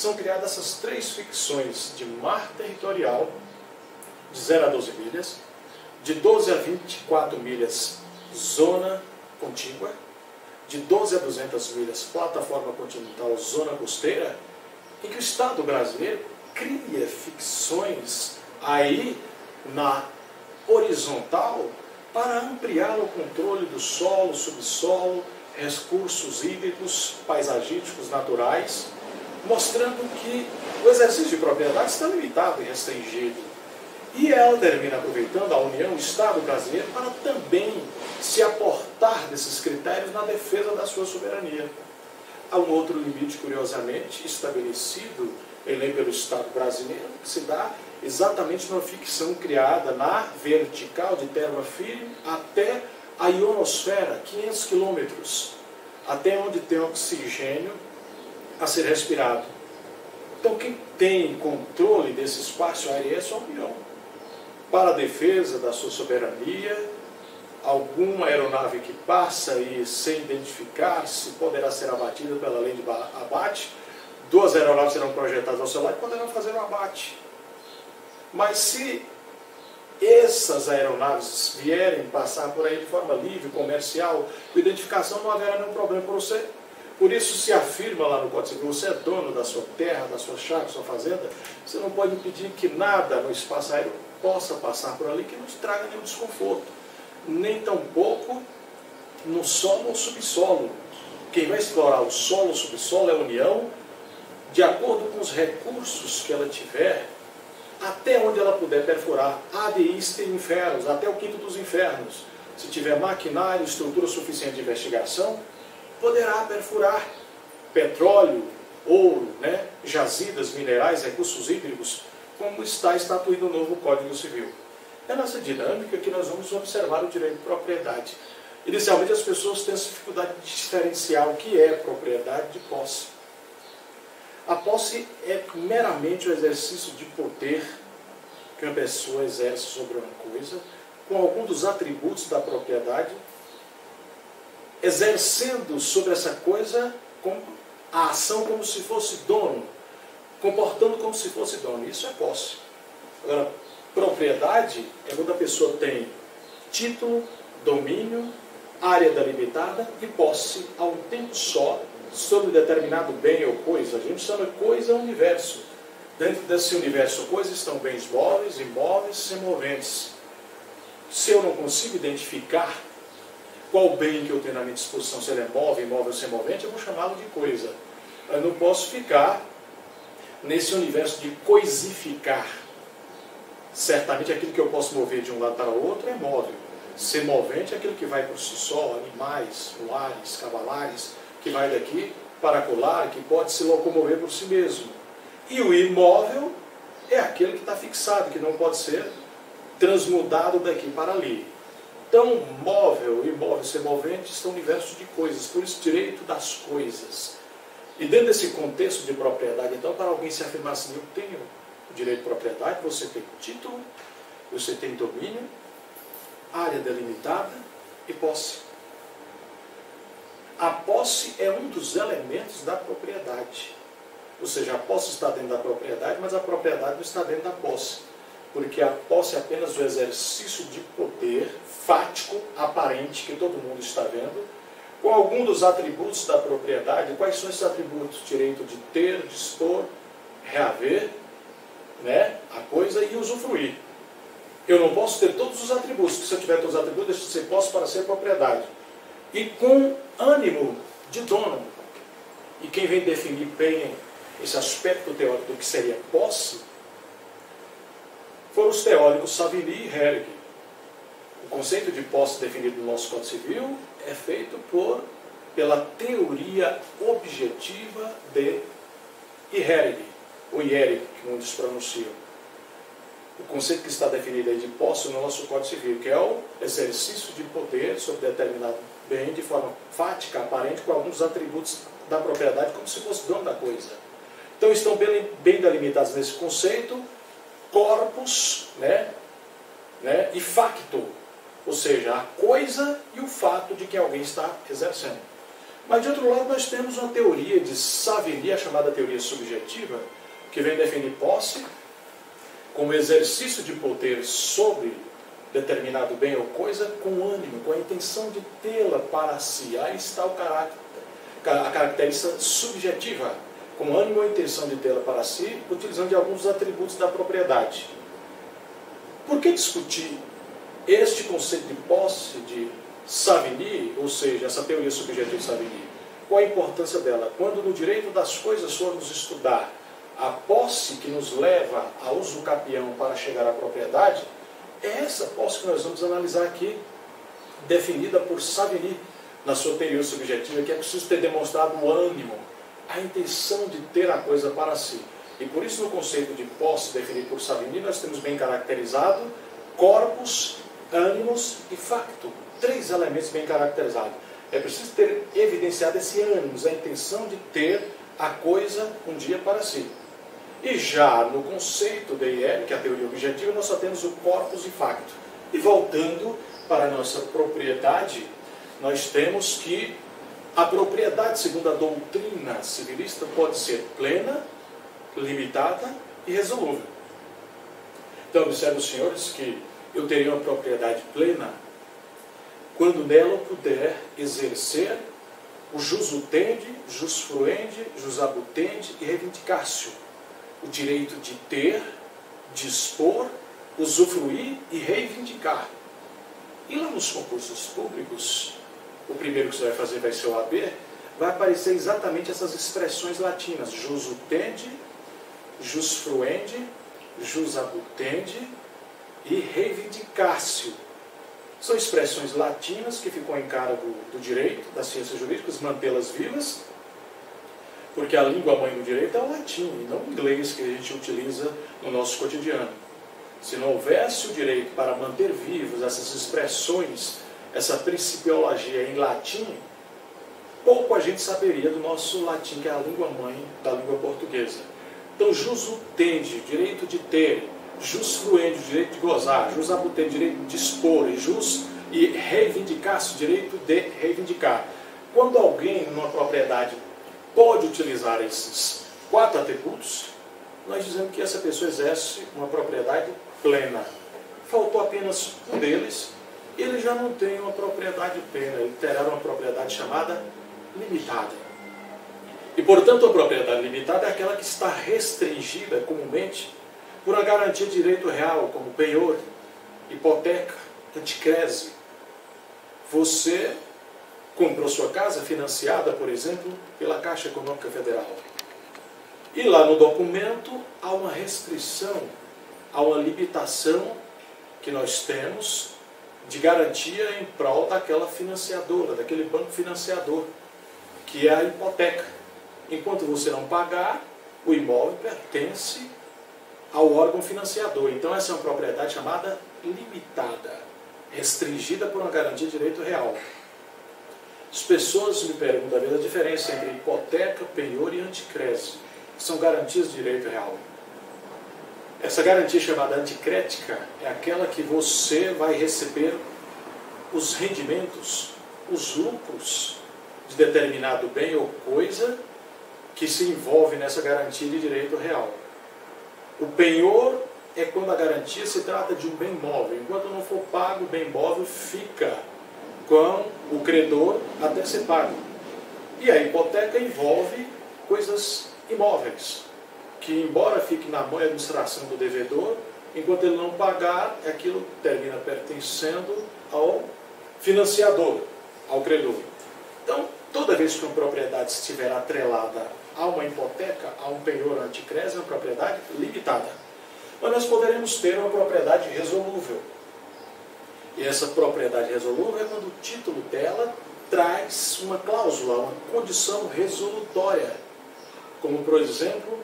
são criadas essas três ficções de mar territorial, de 0 a 12 milhas, de 12 a 24 milhas, zona contígua, de 12 a 200 milhas, plataforma continental, zona costeira, em que o Estado brasileiro cria ficções aí na horizontal para ampliar o controle do solo, subsolo, recursos hídricos, paisagísticos, naturais, mostrando que o exercício de propriedade está limitado e restringido. E ela termina aproveitando a União, o Estado brasileiro, para também se aportar desses critérios na defesa da sua soberania. Há um outro limite, curiosamente, estabelecido pelo Estado brasileiro, que se dá exatamente numa ficção criada na vertical de terra firme até a ionosfera, 500 quilômetros, até onde tem oxigênio a ser respirado. Então, quem tem controle desse espaço aéreo é só a União. Para a defesa da sua soberania, alguma aeronave que passa e sem identificar-se poderá ser abatida pela lei de abate. 2 aeronaves serão projetadas ao seu lado e poderão fazer o abate. Mas se essas aeronaves vierem passar por aí de forma livre, comercial, com identificação, não haverá nenhum problema para você. Por isso se afirma lá no Código Civil, você é dono da sua terra, da sua chácara, da sua fazenda, você não pode impedir que nada no espaço aéreo possa passar por ali que não te traga nenhum desconforto. Nem tampouco no solo ou subsolo. Quem vai explorar o solo ou subsolo é a União, de acordo com os recursos que ela tiver, até onde ela puder perfurar, ad istem infernos, até o quinto dos infernos. Se tiver maquinário, estrutura suficiente de investigação, poderá perfurar petróleo, ouro, jazidas, minerais, recursos hídricos, como está estatuído no novo Código Civil. É nessa dinâmica que nós vamos observar o direito de propriedade. Inicialmente as pessoas têm essa dificuldade de diferenciar o que é propriedade de posse. A posse é meramente o exercício de poder que uma pessoa exerce sobre uma coisa, com algum dos atributos da propriedade, exercendo sobre essa coisa a ação como se fosse dono, comportando como se fosse dono. Isso é posse. Agora, propriedade é quando a pessoa tem título, domínio, área delimitada e posse a um tempo só sobre determinado bem ou coisa. A gente chama coisa universo. Dentro desse universo coisa estão bens móveis, imóveis, semoventes. Se eu não consigo identificar qual bem que eu tenho na minha disposição, se ele é móvel, imóvel ou semovente, eu vou chamá-lo de coisa. Eu não posso ficar nesse universo de coisificar. Certamente aquilo que eu posso mover de um lado para o outro é móvel. Semovente é aquilo que vai por si só, animais, voares, cavalares, que vai daqui para acolá, que pode se locomover por si mesmo. E o imóvel é aquele que está fixado, que não pode ser transmudado daqui para ali. Então, móvel, imóvel, semovente são universos de coisas, por isso direito das coisas. E dentro desse contexto de propriedade, então, para alguém se afirmar assim, eu tenho o direito de propriedade, você tem título, você tem domínio, área delimitada e posse. A posse é um dos elementos da propriedade. Ou seja, a posse está dentro da propriedade, mas a propriedade não está dentro da posse. Porque a posse é apenas o exercício de poder fático, aparente, que todo mundo está vendo, com algum dos atributos da propriedade. Quais são esses atributos? Direito de ter, dispor, reaver, a coisa e usufruir. Eu não posso ter todos os atributos, porque se eu tiver todos os atributos, deixa de ser posse para ser propriedade. E com ânimo de dono. E quem vem definir bem esse aspecto teórico do que seria posse, foram os teóricos Savigny e Herrigh. O conceito de posse definido no nosso Código Civil é feito pela teoria objetiva de Herrigh, ou Herrigh, que muitos pronunciam. O conceito que está definido aí de posse no nosso Código Civil, que é o exercício de poder sobre determinado bem de forma fática, aparente, com alguns atributos da propriedade, como se fosse dono da coisa. Então estão bem delimitados nesse conceito, corpus, e facto, ou seja, a coisa e o fato de que alguém está exercendo. Mas, de outro lado, nós temos uma teoria de Savigny, a chamada teoria subjetiva, que vem definir posse como exercício de poder sobre determinado bem ou coisa com ânimo, com a intenção de tê-la para si. Aí está o caráter, a característica subjetiva, com ânimo ou intenção de tê-la para si, utilizando de alguns atributos da propriedade. Por que discutir este conceito de posse de Savigny, ou seja, essa teoria subjetiva de Savigny? Qual a importância dela? Quando no direito das coisas formos estudar a posse que nos leva ao usucapião para chegar à propriedade, é essa posse que nós vamos analisar aqui, definida por Savigny na sua teoria subjetiva, que é preciso ter demonstrado o ânimo, a intenção de ter a coisa para si. E por isso, no conceito de posse definido por Savigny, nós temos bem caracterizado corpus, ânimos e factum. 3 elementos bem caracterizados. É preciso ter evidenciado esse ânimos, a intenção de ter a coisa um dia para si. E já no conceito de IL, que é a teoria objetiva, nós só temos o corpus e facto. E voltando para a nossa propriedade, nós temos que a propriedade, segundo a doutrina civilista, pode ser plena, limitada e resolúvel. Então, observe os senhores que eu teria uma propriedade plena quando nela eu puder exercer o jus utendi, jus fruendi, jus abutendi e reivindicar-se. O direito de ter, dispor, usufruir e reivindicar. E lá nos concursos públicos, o primeiro que você vai fazer vai ser o AB, vai aparecer exatamente essas expressões latinas: jus utendi, jus fruendi, jus abutendi e reivindicar-se. São expressões latinas que ficam em cargo do direito, das ciências jurídicas, mantê-las vivas, porque a língua mãe do direito é o latim, e não o inglês que a gente utiliza no nosso cotidiano. Se não houvesse o direito para manter vivos essas expressões, essa principiologia em latim, pouco a gente saberia do nosso latim, que é a língua mãe da língua portuguesa. Então, jus utendi, direito de ter; jus fruendi, direito de gozar; jus abutendi, direito de dispor; e reivindicar-se, direito de reivindicar. Quando alguém, numa propriedade, pode utilizar esses 4 atributos, nós dizemos que essa pessoa exerce uma propriedade plena. Faltou apenas um deles, ele já não tem uma propriedade plena, ele terá uma propriedade chamada limitada. E, portanto, a propriedade limitada é aquela que está restringida comumente por uma garantia de direito real, como penhor, hipoteca, anticrese. Você comprou sua casa financiada, por exemplo, pela Caixa Econômica Federal. E lá no documento há uma restrição, há uma limitação que nós temos de garantia em prol daquela financiadora, daquele banco financiador, que é a hipoteca. Enquanto você não pagar, o imóvel pertence ao órgão financiador. Então essa é uma propriedade chamada limitada, restringida por uma garantia de direito real. As pessoas me perguntam, às vezes, a diferença entre hipoteca, penhor e anticrese. São garantias de direito real. Essa garantia chamada anticrética é aquela que você vai receber os rendimentos, os lucros de determinado bem ou coisa que se envolve nessa garantia de direito real. O penhor é quando a garantia se trata de um bem móvel. Enquanto não for pago, o bem móvel fica com o credor até ser pago. E a hipoteca envolve coisas imóveis, que embora fique na mão e administração do devedor, enquanto ele não pagar, aquilo termina pertencendo ao financiador, ao credor. Então, toda vez que uma propriedade estiver atrelada a uma hipoteca, a um penhor anticrese, é uma propriedade limitada. Mas nós poderemos ter uma propriedade resolúvel. E essa propriedade resolúvel é quando o título dela traz uma cláusula, uma condição resolutória, como, por exemplo,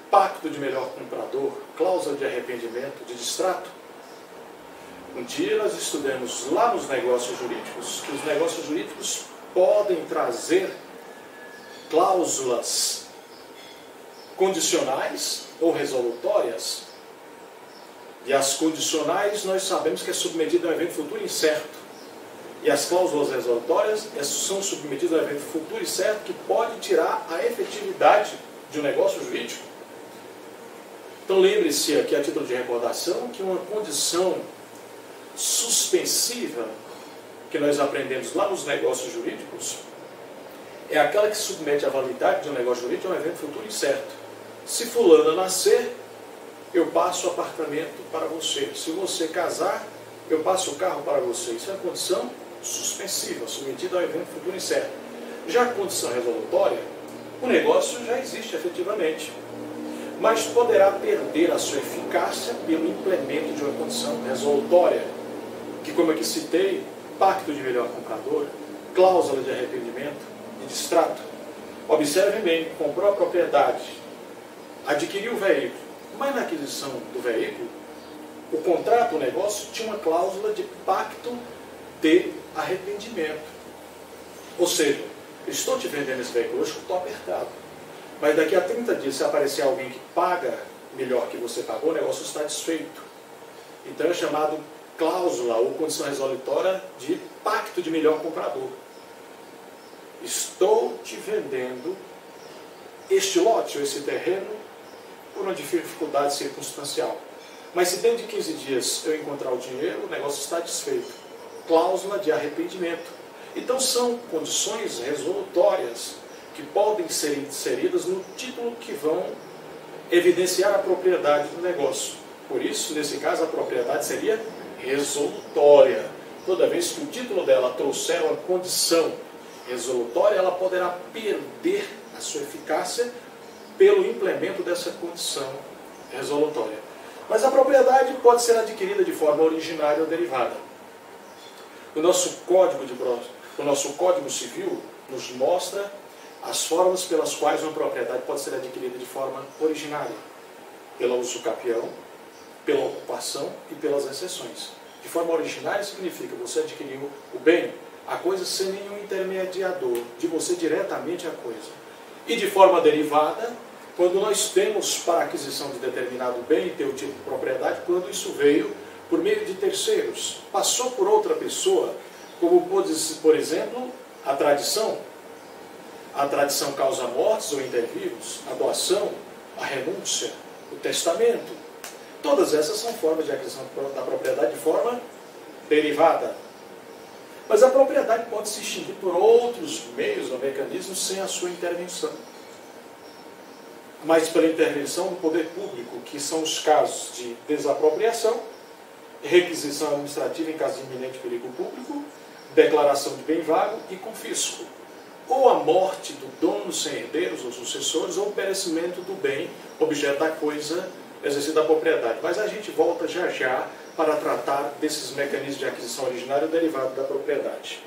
pacto de melhor comprador, cláusula de arrependimento, de distrato. Um dia nós estudamos lá nos negócios jurídicos, que os negócios jurídicos podem trazer cláusulas condicionais ou resolutórias. E as condicionais nós sabemos que é submetido a um evento futuro incerto. E as cláusulas resolutórias são submetidas a um evento futuro e certo que pode tirar a efetividade de um negócio jurídico. Então lembre-se aqui, a título de recordação, que uma condição suspensiva que nós aprendemos lá nos negócios jurídicos é aquela que submete a validade de um negócio jurídico a um evento futuro incerto. Se fulano nascer, eu passo o apartamento para você. Se você casar, eu passo o carro para você. Isso é uma condição suspensiva, submetida ao evento futuro incerto. Já a condição resolutória, o negócio já existe efetivamente, mas poderá perder a sua eficácia pelo implemento de uma condição resolutória, que, como aqui citei, pacto de melhor comprador, cláusula de arrependimento e distrato. Observe bem, comprou a propriedade, adquiriu o veículo, mas na aquisição do veículo, o contrato, o negócio, tinha uma cláusula de pacto de arrependimento. Ou seja, estou te vendendo esse veículo hoje, estou apertado. Mas daqui a 30 dias, se aparecer alguém que paga melhor que você pagou, o negócio está desfeito. Então é chamado cláusula ou condição resolutória de pacto de melhor comprador. Estou te vendendo este lote ou esse terreno por uma dificuldade circunstancial. Mas se dentro de 15 dias eu encontrar o dinheiro, o negócio está desfeito. Cláusula de arrependimento. Então são condições resolutórias que podem ser inseridas no título que vão evidenciar a propriedade do negócio. Por isso, nesse caso, a propriedade seria resolutória. Toda vez que o título dela trouxer uma condição resolutória, ela poderá perder a sua eficácia pelo implemento dessa condição resolutória. Mas a propriedade pode ser adquirida de forma originária ou derivada. O nosso Código Civil nos mostra as formas pelas quais uma propriedade pode ser adquirida de forma originária, pelo uso capião, pela ocupação e pelas exceções. De forma originária significa você adquiriu o bem, a coisa sem nenhum intermediador, de você diretamente a coisa. E de forma derivada, quando nós temos para a aquisição de determinado bem, ter o tipo de propriedade, quando isso veio por meio de terceiros, passou por outra pessoa, como por exemplo, a tradição. A tradição causa mortes ou intervivos, a doação, a renúncia, o testamento. Todas essas são formas de aquisição da propriedade de forma derivada. Mas a propriedade pode se extinguir por outros meios ou mecanismos sem a sua intervenção. Mas pela intervenção do poder público, que são os casos de desapropriação, requisição administrativa em caso de iminente perigo público, declaração de bem vago e confisco. Ou a morte do dono sem herdeiros ou sucessores, ou o perecimento do bem, objeto da coisa exercida a propriedade. Mas a gente volta já já para tratar desses mecanismos de aquisição originária derivado da propriedade.